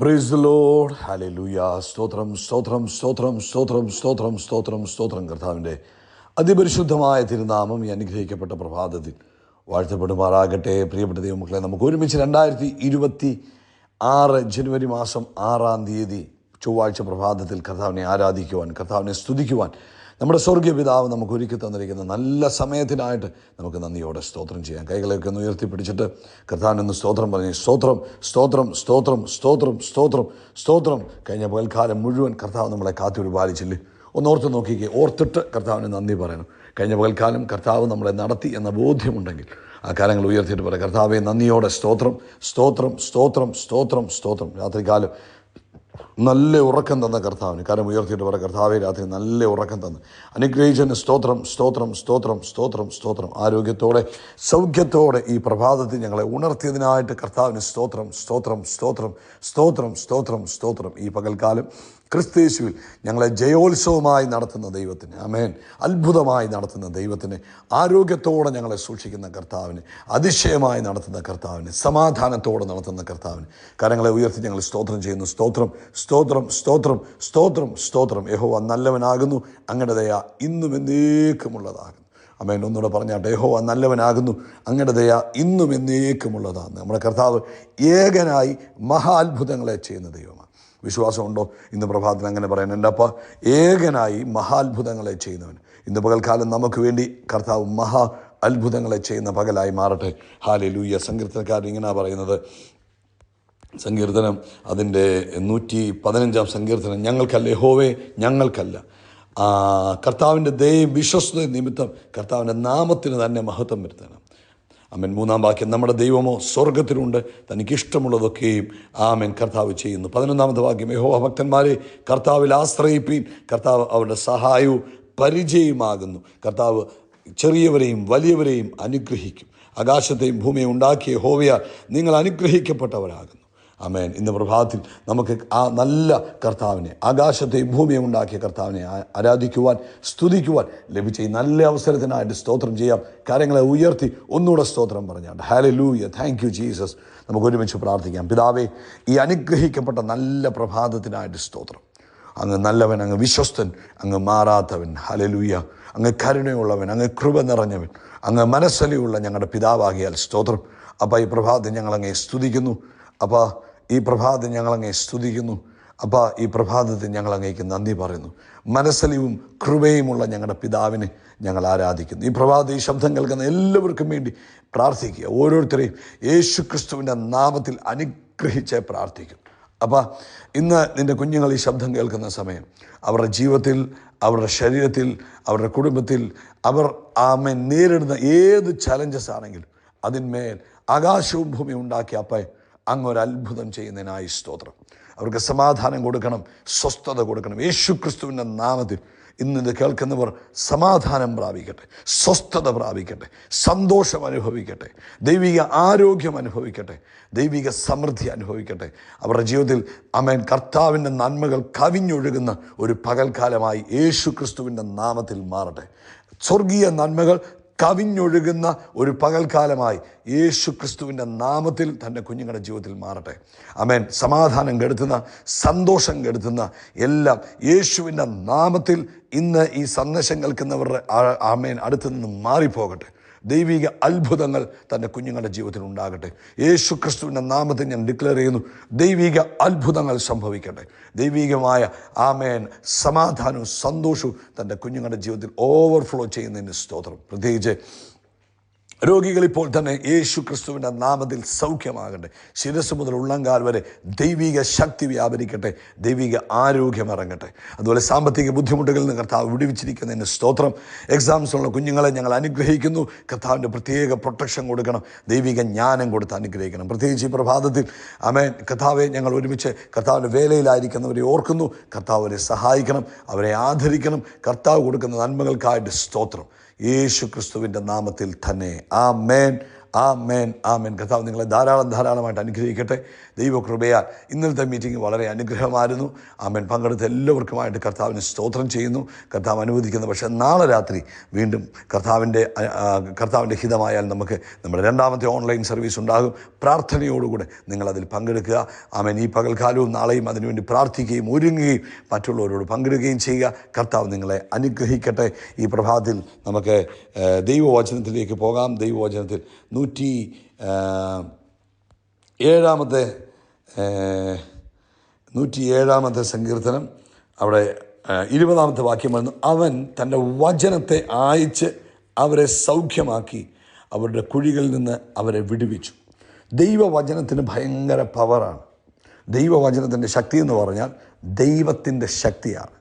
Praise the Lord. Hallelujah. സ്തോത്രം സ്തോത്രം സ്തോത്രം സ്തോത്രം സ്തോത്രം സ്തോത്രം സ്തോത്രം. കർത്താവിൻ്റെ അതിപരിശുദ്ധമായ തിരുനാമം ഈ അനുഗ്രഹിക്കപ്പെട്ട പ്രഭാതത്തിൽ വാഴ്ത്തപ്പെടുമാറാകട്ടെ. പ്രിയപ്പെട്ട ദൈവമക്കളെ, നമുക്ക് ഒരുമിച്ച് 2026 ജനുവരി മാസം 6-ാം തീയതി ചൊവ്വാഴ്ച പ്രഭാതത്തിൽ കർത്താവിനെ ആരാധിക്കുവാൻ, കർത്താവിനെ സ്തുതിക്കുവാൻ നമ്മുടെ സ്വർഗീയ പിതാവ് നമുക്ക് ഒരുക്കി തന്നിരിക്കുന്ന നല്ല സമയത്തിനായിട്ട് നമുക്ക് നന്ദിയോടെ സ്തോത്രം ചെയ്യാം. കൈകളെയൊക്കെ ഒന്ന് ഉയർത്തിപ്പിടിച്ചിട്ട് കർത്താവിനൊന്ന് സ്തോത്രം പറഞ്ഞ് സ്തോത്രം സ്തോത്രം സ്തോത്രം സ്തോത്രം സ്തോത്രം സ്തോത്രം. കഴിഞ്ഞ പകൽക്കാലം മുഴുവൻ കർത്താവ് നമ്മളെ കാത്തുപരിപാലിച്ചില്ലേ? ഒന്നോർത്ത് നോക്കിക്കേ, ഓർത്തിട്ട് കർത്താവിന് നന്ദി പറയണം. കഴിഞ്ഞ പകൽക്കാലം കർത്താവ് നമ്മളെ നടത്തി എന്ന ബോധ്യമുണ്ടെങ്കിൽ ആ കാര്യങ്ങൾ ഉയർത്തിയിട്ട് പറയാം, കർത്താവെ നന്ദിയോടെ സ്തോത്രം സ്തോത്രം സ്തോത്രം സ്തോത്രം സ്തോത്രം. രാത്രികാലം നല്ല ഉറക്കം തന്ന കർത്താവിന് കരം ഉയർത്തിയിട്ട് പറ, കർത്താവെ രാത്രി നല്ല ഉറക്കം തന്ന് അനുഗ്രഹിച്ചതിന് സ്തോത്രം സ്തോത്രം സ്തോത്രം സ്തോത്രം സ്തോത്രം. ആരോഗ്യത്തോടെ സൗഖ്യത്തോടെ ഈ പ്രഭാതത്തിൽ ഞങ്ങളെ ഉണർത്തിയതിനായിട്ട് കർത്താവിന് സ്തോത്രം സ്തോത്രം സ്തോത്രം സ്തോത്രം സ്തോത്രം സ്തോത്രം. ഈ പകൽക്കാലം ക്രിസ്തയേശുവിൽ ഞങ്ങളെ ജയോത്സവമായി നടത്തുന്ന ദൈവത്തിന്, ആമേൻ, അത്ഭുതമായി നടത്തുന്ന ദൈവത്തിന്, ആരോഗ്യത്തോടെ ഞങ്ങളെ സൂക്ഷിക്കുന്ന കർത്താവിന്, അതിശയമായി നടത്തുന്ന കർത്താവിന്, സമാധാനത്തോടെ നടത്തുന്ന കർത്താവിന് കരങ്ങളെ ഉയർത്തി ഞങ്ങൾ സ്തോത്രം ചെയ്യുന്നു. സ്തോത്രം സ്തോത്രം സ്തോത്രം സ്തോത്രം സ്തോത്രം. യഹോവ നല്ലവനാകുന്നു, അങ്ങയുടെ ദയ ഇന്നും എന്നേക്കുമുള്ളതാകുന്നു. ആമേൻ. ഒന്നുകൂടെ പറഞ്ഞാട്ടെ, യഹോവ നല്ലവനാകുന്നു, അങ്ങയുടെ ദയ ഇന്നും എന്നേക്കുമുള്ളതാണ്. നമ്മുടെ കർത്താവ് ഏകനായി മഹാത്ഭുതങ്ങളെ ചെയ്യുന്ന ദൈവമാണ്. വിശ്വാസമുണ്ടോ? ഇന്ന് പ്രഭാതത്തിൽ അങ്ങനെ പറയാൻ, എൻ്റെ അപ്പ ഏകനായി മഹാത്ഭുതങ്ങളെ ചെയ്യുന്നവൻ. ഇന്ന് പകൽക്കാലം നമുക്ക് വേണ്ടി കർത്താവ് മഹാ അത്ഭുതങ്ങളെ ചെയ്യുന്ന പകലായി മാറട്ടെ. ഹല്ലേലൂയ. സങ്കീർത്തനക്കാരൻ ഇങ്ങനെ പറയുന്നത്, സങ്കീർത്തനം അതിൻ്റെ 115-ാം സങ്കീർത്തനം, ഞങ്ങൾക്കല്ല യഹോവേ, ഞങ്ങൾക്കല്ല, കർത്താവിൻ്റെ ദയയും വിശ്വസ്തത നിമിത്തം കർത്താവിൻ്റെ നാമത്തിന് തന്നെ മഹത്വം വരുത്തണം. ആമേൻ. 3-ാം വാക്യം, നമ്മുടെ ദൈവമോ സ്വർഗത്തിലുണ്ട്, തനിക്കിഷ്ടമുള്ളതൊക്കെയും ആമേൻ കർത്താവ് ചെയ്യുന്നു. 11-ാമത്തെ വാക്യം, യഹോവ ഭക്തന്മാരെ കർത്താവിൽ ആശ്രയിപ്പീൻ, കർത്താവ് അവരുടെ സഹായവും പരിചയമാകുന്നു. കർത്താവ് ചെറിയവരെയും വലിയവരെയും അനുഗ്രഹിക്കും. ആകാശത്തെയും ഭൂമിയെ ഉണ്ടാക്കിയ യഹോവയാ നിങ്ങൾ അനുഗ്രഹിക്കപ്പെട്ടവരാകുന്നു. ആമേൻ. ഇന്ന് പ്രഭാതത്തിൽ നമുക്ക് ആ നല്ല കർത്താവിനെ, ആകാശത്തെയും ഭൂമിയെ ഉണ്ടാക്കിയ കർത്താവിനെ ആരാധിക്കുവാൻ, സ്തുതിക്കുവാൻ ലഭിച്ച ഈ നല്ല അവസരത്തിനായിട്ട് സ്തോത്രം ചെയ്യാം. കാര്യങ്ങളെ ഉയർത്തി ഒന്നുകൂടെ സ്തോത്രം പറഞ്ഞാണ്ട് ഹല്ലേലൂയ. Thank you Jesus. നമുക്ക് ഒരുമിച്ച് പ്രാർത്ഥിക്കാം. പിതാവേ, ഈ അനുഗ്രഹിക്കപ്പെട്ട നല്ല പ്രഭാതത്തിനായിട്ട് സ്തോത്രം. അങ്ങ് നല്ലവൻ, അങ്ങ് വിശ്വസ്തൻ, അങ്ങ് മാറാത്തവൻ. ഹല്ലേലൂയ. അങ്ങ് കരുണയുള്ളവൻ, അങ്ങ് കൃപ നിറഞ്ഞവൻ, അങ്ങ് മനസ്സലിയുള്ള ഞങ്ങളുടെ പിതാവാകിയാൽ സ്തോത്രം. അപ്പം ഈ പ്രഭാതം ഞങ്ങളങ്ങേ സ്തുതിക്കുന്നു. അപ്പം ഈ പ്രഭാതം ഞങ്ങളങ്ങേ സ്തുതിക്കുന്നു. അപ്പം ഈ പ്രഭാതത്തിൽ ഞങ്ങളങ്ങേക്ക് നന്ദി പറയുന്നു. മനസ്സലിവും കൃപയുമുള്ള ഞങ്ങളുടെ പിതാവിനെ ഞങ്ങൾ ആരാധിക്കുന്നു. ഈ പ്രഭാതം ഈ ശബ്ദം കേൾക്കുന്ന എല്ലാവർക്കും വേണ്ടി പ്രാർത്ഥിക്കുക. ഓരോരുത്തരെയും യേശു ക്രിസ്തുവിൻ്റെ നാമത്തിൽ അനുഗ്രഹിച്ച് പ്രാർത്ഥിക്കും. അപ്പം ഇന്ന് നിൻ്റെ കുഞ്ഞുങ്ങൾ ഈ ശബ്ദം കേൾക്കുന്ന സമയം അവരുടെ ജീവിതത്തിൽ, അവരുടെ ശരീരത്തിൽ, അവരുടെ കുടുംബത്തിൽ അവർ ആമേൻ നേരിടുന്ന ഏത് ചലഞ്ചസ് ആണെങ്കിലും അതിന്മേൽ ആകാശവും ഭൂമിയും ഉണ്ടാക്കിയ അപ്പ അങ്ങൊരു അത്ഭുതം ചെയ്യുന്നതിനായി സ്തോത്രം. അവർക്ക് സമാധാനം കൊടുക്കണം, സ്വസ്ഥത കൊടുക്കണം. യേശു ക്രിസ്തുവിൻ്റെ നാമത്തിൽ ഇന്ന് ഇത് കേൾക്കുന്നവർ സമാധാനം പ്രാപിക്കട്ടെ, സ്വസ്ഥത പ്രാപിക്കട്ടെ, സന്തോഷം അനുഭവിക്കട്ടെ, ദൈവിക ആരോഗ്യം അനുഭവിക്കട്ടെ, ദൈവിക സമൃദ്ധി അനുഭവിക്കട്ടെ. അവരുടെ ജീവിതത്തിൽ ആമേൻ കർത്താവിൻ്റെ നന്മകൾ കവിഞ്ഞൊഴുകുന്ന ഒരു പകൽക്കാലമായി യേശു ക്രിസ്തുവിൻ്റെ നാമത്തിൽ മാറട്ടെ. സ്വർഗീയ നന്മകൾ കവിഞ്ഞൊഴുകുന്ന ഒരു പകൽക്കാലമായി യേശു ക്രിസ്തുവിൻ്റെ നാമത്തിൽ തൻ്റെ കുഞ്ഞുങ്ങളുടെ ജീവിതത്തിൽ മാറട്ടെ. ആമേൻ. സമാധാനം കെടുത്തുന്ന, സന്തോഷം കെടുത്തുന്ന എല്ലാം യേശുവിൻ്റെ നാമത്തിൽ ഇന്ന് ഈ സന്ദേശം കേൾക്കുന്നവരുടെ ആമേൻ അടുത്ത് നിന്ന് മാറിപ്പോകട്ടെ. ദൈവിക അത്ഭുതങ്ങൾ തൻ്റെ കുഞ്ഞുങ്ങളുടെ ജീവിതത്തിൽ ഉണ്ടാകട്ടെ. യേശു ക്രിസ്തുവിൻ്റെ നാമത്തിൽ ഞാൻ ഡിക്ലെയർ ചെയ്യുന്നു, ദൈവിക അത്ഭുതങ്ങൾ സംഭവിക്കട്ടെ. ദൈവികമായ ആമേൻ സമാധാനവും സന്തോഷവും തൻ്റെ കുഞ്ഞുങ്ങളുടെ ജീവിതത്തിൽ ഓവർഫ്ലോ ചെയ്യുന്നതിന് സ്തോത്രം. പ്രത്യേകിച്ച് രോഗികൾ ഇപ്പോൾ തന്നെ യേശു ക്രിസ്തുവിൻ്റെ നാമത്തിൽ സൗഖ്യമാകട്ടെ. ശിരസ് മുതൽ ഉള്ളങ്കാൽ വരെ ദൈവിക ശക്തി വ്യാപരിക്കട്ടെ, ദൈവിക ആരോഗ്യം ഇറങ്ങട്ടെ. അതുപോലെ സാമ്പത്തിക ബുദ്ധിമുട്ടുകളിൽ നിന്ന് കർത്താവ് വിടുവിച്ചിരിക്കുന്നതിന് സ്തോത്രം. എക്സാംസുള്ള കുഞ്ഞുങ്ങളെ ഞങ്ങൾ അനുഗ്രഹിക്കുന്നു. കർത്താവിൻ്റെ പ്രത്യേക പ്രൊട്ടക്ഷൻ കൊടുക്കണം, ദൈവിക ജ്ഞാനം കൊടുത്ത് അനുഗ്രഹിക്കണം. പ്രത്യേകിച്ച് ഈ പ്രഭാതത്തിൽ ആമേൻ കർത്താവെ ഞങ്ങൾ ഒരുമിച്ച് കർത്താവിൻ്റെ വേലയിലായിരിക്കുന്നവരെ ഓർക്കുന്നു. കർത്താവ് അവരെ സഹായിക്കണം, അവരെ ആദരിക്കണം. കർത്താവ് കൊടുക്കുന്ന നന്മകൾക്കായിട്ട് സ്തോത്രം. യേശു ക്രിസ്തുവിൻ്റെ നാമത്തിൽ തന്നെ ആമേൻ ആമേൻ ആമേൻ. കർത്താവ് നിങ്ങളെ ധാരാളമായിട്ട് അനുഗ്രഹിക്കട്ടെ. ദൈവകൃപയാൽ ഇന്നലത്തെ മീറ്റിംഗ് വളരെ അനുഗ്രഹമായിരുന്നു. ആമേൻ. പങ്കെടുത്ത എല്ലാവർക്കുമായിട്ട് കർത്താവിന് സ്തോത്രം ചെയ്യുന്നു. കർത്താവ് അനുവദിക്കുന്നു. പക്ഷേ നാളെ രാത്രി വീണ്ടും കർത്താവിൻ്റെ ഹിതമായാൽ നമുക്ക് നമ്മുടെ രണ്ടാമത്തെ ഓൺലൈൻ സർവീസ് ഉണ്ടാകും. പ്രാർത്ഥനയോടുകൂടെ നിങ്ങളതിൽ പങ്കെടുക്കുക. ആമേൻ. ഈ പകൽക്കാലവും നാളെയും അതിനുവേണ്ടി പ്രാർത്ഥിക്കുകയും ഒരുങ്ങുകയും മറ്റുള്ളവരോട് പങ്കെടുക്കുകയും ചെയ്യുക. കർത്താവ് നിങ്ങളെ അനുഗ്രഹിക്കട്ടെ. ഈ പ്രഭാതത്തിൽ നമുക്ക് ദൈവവചനത്തിലേക്ക് പോകാം. ദൈവവചനത്തിൽ 107 സങ്കീർത്തനം അവിടെ 20 വാക്യം വരുന്നു. അവൻ തൻ്റെ വചനത്തെ അയച്ച് അവരെ സൗഖ്യമാക്കി, അവരുടെ കുഴികളിൽ നിന്ന് അവരെ വിടുവിച്ചു. ദൈവവചനത്തിന് ഭയങ്കര പവറാണ്. ദൈവവചനത്തിൻ്റെ ശക്തി എന്ന് പറഞ്ഞാൽ ദൈവത്തിൻ്റെ ശക്തിയാണ്.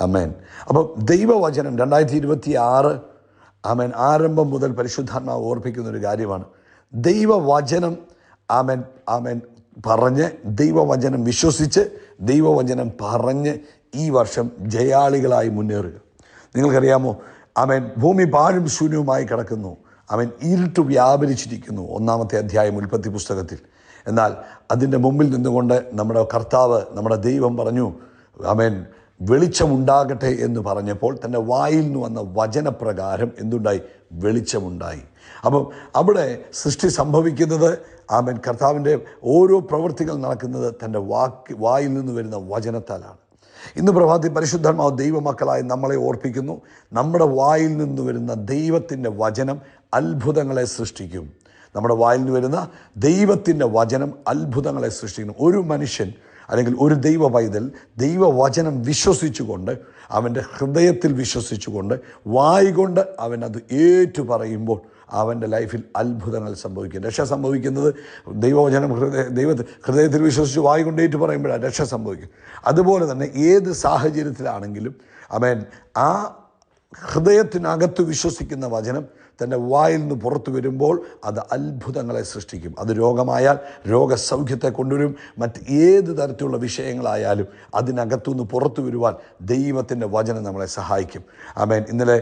ആമേൻ. അപ്പം ദൈവവചനം 2026 ആമേൻ ആരംഭം മുതൽ പരിശുദ്ധാത്മാവ് ഓർപ്പിക്കുന്നൊരു കാര്യമാണ്. ദൈവവചനം ആമേൻ ആമേൻ പറഞ്ഞ്, ദൈവവചനം വിശ്വസിച്ച്, ദൈവവചനം പറഞ്ഞ് ഈ വർഷം ജയാളികളായി മുന്നേറുക. നിങ്ങൾക്കറിയാമോ, ആമേൻ, ഭൂമി പാഴും ശൂന്യവുമായി കിടക്കുന്നു. ആമേൻ, ഇരുട്ട് വ്യാപരിച്ചിരിക്കുന്നു. 1-ാമത്തെ അധ്യായം ഉൽപ്പത്തി പുസ്തകത്തിൽ. എന്നാൽ അതിൻ്റെ മുമ്പിൽ നിന്നുകൊണ്ട് നമ്മുടെ കർത്താവ്, നമ്മുടെ ദൈവം പറഞ്ഞു, ആമേൻ, വെളിച്ചമുണ്ടാകട്ടെ എന്ന് പറഞ്ഞപ്പോൾ തൻ്റെ വായിൽ നിന്ന് വന്ന വചനപ്രകാരം എന്തുണ്ടായി? വെളിച്ചമുണ്ടായി. അപ്പം അവിടെ സൃഷ്ടി സംഭവിക്കുന്നത്, ആമേൻ, കർത്താവിൻ്റെ ഓരോ പ്രവൃത്തികൾ നടക്കുന്നത് തൻ്റെ വായിൽ നിന്ന് വരുന്ന വചനത്താലാണ്. ഇന്ന് പ്രഭാതത്തിൽ പരിശുദ്ധാത്മാവ് ദൈവമക്കളായി നമ്മളെ ഓർപ്പിക്കുന്നു, നമ്മുടെ വായിൽ നിന്ന് വരുന്ന ദൈവത്തിൻ്റെ വചനം അത്ഭുതങ്ങളെ സൃഷ്ടിക്കും. നമ്മുടെ വായിൽ നിന്ന് വരുന്ന ദൈവത്തിൻ്റെ വചനം അത്ഭുതങ്ങളെ സൃഷ്ടിക്കുന്നു. ഒരു മനുഷ്യൻ അല്ലെങ്കിൽ ഒരു ദൈവ പൈതൽ ദൈവവചനം വിശ്വസിച്ചുകൊണ്ട്, അവൻ്റെ ഹൃദയത്തിൽ വിശ്വസിച്ചുകൊണ്ട്, വായികൊണ്ട് അവൻ അത് ഏറ്റു പറയുമ്പോൾ അവൻ്റെ ലൈഫിൽ അത്ഭുതങ്ങൾ സംഭവിക്കും. രക്ഷ സംഭവിക്കുന്നത് ദൈവവചനം ഹൃദയത്തിൽ വിശ്വസിച്ച് വായികൊണ്ട് ഏറ്റു പറയുമ്പോഴാണ് രക്ഷ സംഭവിക്കും. അതുപോലെ തന്നെ ഏത് സാഹചര്യത്തിലാണെങ്കിലും അവൻ ആ ഹൃദയത്തിനകത്ത് വിശ്വസിക്കുന്ന വചനം തൻ്റെ വായിൽ നിന്ന് പുറത്തു വരുമ്പോൾ അത് അത്ഭുതങ്ങളെ സൃഷ്ടിക്കും. അത് രോഗമായാൽ രോഗസൗഖ്യത്തെ കൊണ്ടുവരും. മറ്റ് ഏത് തരത്തിലുള്ള വിഷയങ്ങളായാലും അതിനകത്തുനിന്ന് പുറത്തു വരുവാൻ ദൈവത്തിൻ്റെ വചനം നമ്മളെ സഹായിക്കും. ആമേൻ. ഇന്നലെ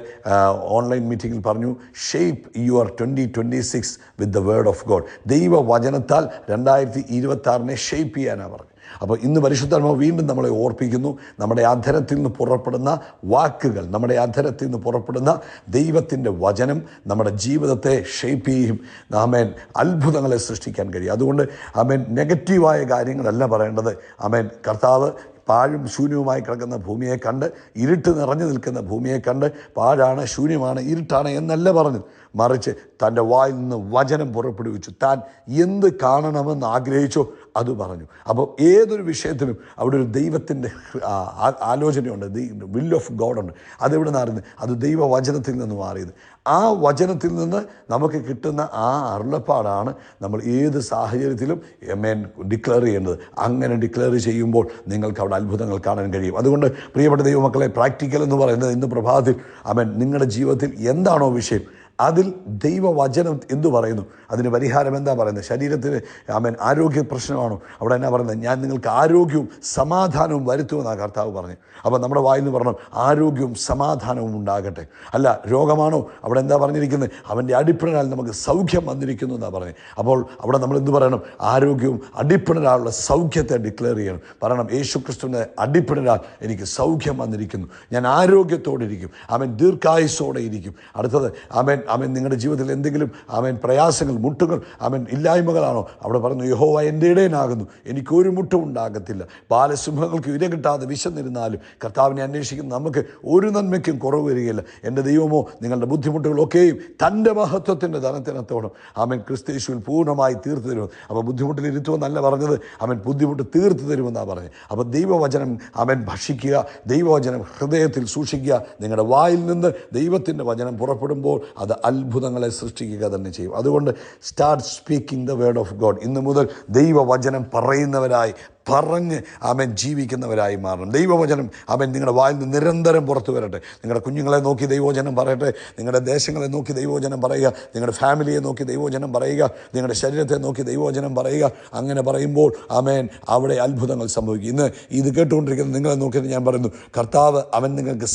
ഓൺലൈൻ മീറ്റിങ്ങിൽ പറഞ്ഞു, shape your 2026 with the word of God. ദൈവവചനത്താൽ 2026 ഷേപ്പ് ചെയ്യാനാണ് പറഞ്ഞു. അപ്പോൾ ഇന്ന് പരിശുദ്ധാത്മാവ് വീണ്ടും നമ്മളെ ഓർപ്പിക്കുന്നു, നമ്മുടെ അധരത്തിൽ നിന്ന് പുറപ്പെടുന്ന വാക്കുകൾ, നമ്മുടെ അധരത്തിൽ നിന്ന് പുറപ്പെടുന്ന ദൈവത്തിൻ്റെ വചനം നമ്മുടെ ജീവിതത്തെ ഷേപ്പ് ചെയ്യും. ആമേൻ, അത്ഭുതങ്ങളെ സൃഷ്ടിക്കാൻ കഴിയും. അതുകൊണ്ട് ആമേൻ, നെഗറ്റീവായ കാര്യങ്ങളല്ല പറയേണ്ടത്. ആമേൻ, കർത്താവ് പാഴും ശൂന്യവുമായി കിടക്കുന്ന ഭൂമിയെ കണ്ട്, ഇരുട്ട് നിറഞ്ഞു നിൽക്കുന്ന ഭൂമിയെ കണ്ട് പാഴാണ്, ശൂന്യമാണ്, ഇരുട്ടാണ് എന്നല്ല പറഞ്ഞു. മറിച്ച് തൻ്റെ വായിൽ നിന്ന് വചനം പുറപ്പെടുവിച്ചു. താൻ എന്ത് കാണണമെന്ന് ആഗ്രഹിച്ചോ അത് പറഞ്ഞു. അപ്പോൾ ഏതൊരു വിഷയത്തിലും അവിടെ ഒരു ദൈവത്തിൻ്റെ ആലോചനയുണ്ട്, വിൽ ഓഫ് ഗോഡുണ്ട്. അതെവിടെ നിന്നറിയുന്നത്? അത് ദൈവവചനത്തിൽ നിന്ന് മാറിയത്. ആ വചനത്തിൽ നിന്ന് നമുക്ക് കിട്ടുന്ന ആ അരുളപ്പാടാണ് നമ്മൾ ഏത് സാഹചര്യത്തിലും ഡിക്ലെയർ ചെയ്യേണ്ടത്. അങ്ങനെ ഡിക്ലെയർ ചെയ്യുമ്പോൾ നിങ്ങൾക്ക് അവിടെ അത്ഭുതങ്ങൾ കാണാൻ കഴിയും. അതുകൊണ്ട് പ്രിയപ്പെട്ട ദൈവമക്കളെ, പ്രാക്ടിക്കൽ എന്ന് പറയുന്നത് ഇന്ന് പ്രഭാതത്തിൽ നിങ്ങളുടെ ജീവിതത്തിൽ എന്താണോ വിഷയം, അതിൽ ദൈവവചനം എന്തു പറയുന്നു, അതിന് പരിഹാരം എന്താ പറയുന്നത്? ശരീരത്തിന് ആരോഗ്യ പ്രശ്നമാണോ? അവിടെ എന്നാ പറയുന്നത്? ഞാൻ നിങ്ങൾക്ക് ആരോഗ്യവും സമാധാനവും വരുത്തുമെന്നാണ് കർത്താവ് പറഞ്ഞു. അപ്പോൾ നമ്മുടെ വായിൽ നിന്ന് പറഞ്ഞു, ആരോഗ്യവും സമാധാനവും ഉണ്ടാകട്ടെ. അല്ല, രോഗമാണോ? അവിടെ എന്താ പറഞ്ഞിരിക്കുന്നത്? അവൻ്റെ അടിപ്പിണരാൽ നമുക്ക് സൗഖ്യം വന്നിരിക്കുന്നു എന്നാണ് പറഞ്ഞത്. അപ്പോൾ അവിടെ നമ്മൾ എന്ത് പറയണം? ആരോഗ്യവും അടിപ്പിണരാലുള്ള സൗഖ്യത്തെ ഡിക്ലെയർ ചെയ്യണം. പറയണം, യേശു ക്രിസ്തുവിൻ്റെ അടിപ്പിണരാൽ എനിക്ക് സൗഖ്യം വന്നിരിക്കുന്നു, ഞാൻ ആരോഗ്യത്തോടെ ഇരിക്കും, അവൻ ദീർഘായുസ്സോടെ ഇരിക്കും. അടുത്തത്, അവൻ നിങ്ങളുടെ ജീവിതത്തിൽ എന്തെങ്കിലും പ്രയാസങ്ങൾ, മുട്ടുകൾ, ഇല്ലായ്മകളാണോ? അവിടെ പറഞ്ഞു, യഹോവ എൻ്റെ ഇടയനാകുന്നു, എനിക്കൊരു മുട്ടും ഉണ്ടാകത്തില്ല. ബാലസിംഹങ്ങൾക്ക് ഇര കിട്ടാതെ വിശന്നിരുന്നാലും കർത്താവിനെ അന്വേഷിക്കുന്ന നമുക്ക് ഒരു നന്മയ്ക്കും കുറവ് വരികയില്ല. എൻ്റെ ദൈവമോ നിങ്ങളുടെ ബുദ്ധിമുട്ടുകളൊക്കെയും തൻ്റെ മഹത്വത്തിൻ്റെ ധനത്തിനത്തോളം ക്രിസ്തയേശുവിൽ പൂർണ്ണമായി തീർത്തു തരുമെന്ന്. അപ്പോൾ ബുദ്ധിമുട്ടിലിരുത്തുമെന്നല്ല പറഞ്ഞത്, ബുദ്ധിമുട്ട് തീർത്തു തരുമെന്നാണ് പറഞ്ഞത്. അപ്പോൾ ദൈവവചനം ഭക്ഷിക്കുക, ദൈവവചനം ഹൃദയത്തിൽ സൂക്ഷിക്കുക. നിങ്ങളുടെ വായിൽ നിന്ന് ദൈവത്തിൻ്റെ വചനം പുറപ്പെടുമ്പോൾ അത് അത്ഭുതങ്ങളെ സൃഷ്ടിക്കുക തന്നെ ചെയ്യും. അതുകൊണ്ട് start speaking the word of God. ഇന്ന് മുതൽ ദൈവവചനം പറയുന്നവരായി പറഞ്ഞ് ആമേൻ ജീവിക്കുന്നവരായി മാറണം. ദൈവവചനം ആമേൻ നിങ്ങളുടെ വായിൽ നിന്ന് നിരന്തരം പുറത്തു വരട്ടെ. നിങ്ങളുടെ കുഞ്ഞുങ്ങളെ നോക്കി ദൈവവചനം പറയട്ടെ, നിങ്ങളുടെ ദേശങ്ങളെ നോക്കി ദൈവവചനം പറയുക, നിങ്ങളുടെ ഫാമിലിയെ നോക്കി ദൈവവചനം പറയുക, നിങ്ങളുടെ ശരീരത്തെ നോക്കി ദൈവവചനം പറയുക. അങ്ങനെ പറയുമ്പോൾ ആമേൻ അവിടെ അത്ഭുതങ്ങൾ സംഭവിക്കും. ഇന്ന് ഇത് കേട്ടുകൊണ്ടിരിക്കുന്ന നിങ്ങളെ നോക്കിയിട്ട് ഞാൻ പറയുന്നു, കർത്താവ് അവൻ നിങ്ങൾക്ക്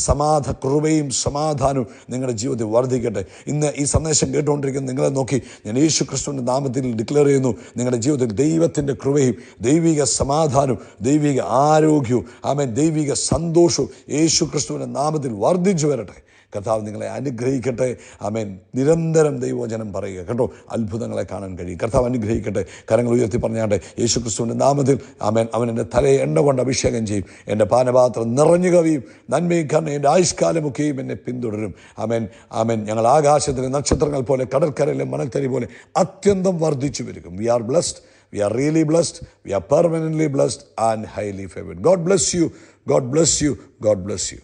കൃപയും സമാധാനവും നിങ്ങളുടെ ജീവിതത്തിൽ വർദ്ധിക്കട്ടെ. ഇന്ന് ഈ സന്ദേശം കേട്ടുകൊണ്ടിരിക്കുന്ന നിങ്ങളെ നോക്കി ഞാൻ യേശു ക്രിസ്തുവിൻ്റെ നാമത്തിൽ ഡിക്ലെയർ ചെയ്യുന്നു, നിങ്ങളുടെ ജീവിതത്തിൽ ദൈവത്തിൻ്റെ കൃപയും ദൈവിക സമാധാനവും ദൈവിക ആരോഗ്യവും ആമേൻ ദൈവിക സന്തോഷവും യേശു ക്രിസ്തുവിൻ്റെ നാമത്തിൽ വർദ്ധിച്ചു വരട്ടെ. കർത്താവ് നിങ്ങളെ അനുഗ്രഹിക്കട്ടെ. ആമേൻ. നിരന്തരം ദൈവവചനം പറയുക കേട്ടോ, അത്ഭുതങ്ങളെ കാണാൻ കഴിയും. കർത്താവ് അനുഗ്രഹിക്കട്ടെ. കരങ്ങൾ ഉയർത്തി പറഞ്ഞാട്ടെ, യേശു ക്രിസ്തുവിൻ്റെ നാമത്തിൽ ആമേൻ. അവൻ എൻ്റെ തലയെ എണ്ണ കൊണ്ട് അഭിഷേകം ചെയ്യും, എൻ്റെ പാനപാത്രം നിറഞ്ഞു കവിയും, നന്മയും കാരണം എൻ്റെ ആയുഷ്കാലമൊക്കെയും എന്നെ പിന്തുടരും. ആമേൻ ആമേൻ. ഞങ്ങൾ ആകാശത്തിലെ നക്ഷത്രങ്ങൾ പോലെ കടൽക്കരയിലെ മണൽത്തരി പോലെ അത്യന്തം വർദ്ധിച്ചു വരും. We are blessed. We are really blessed. We are permanently blessed and highly favored. God bless you. God bless you. God bless you.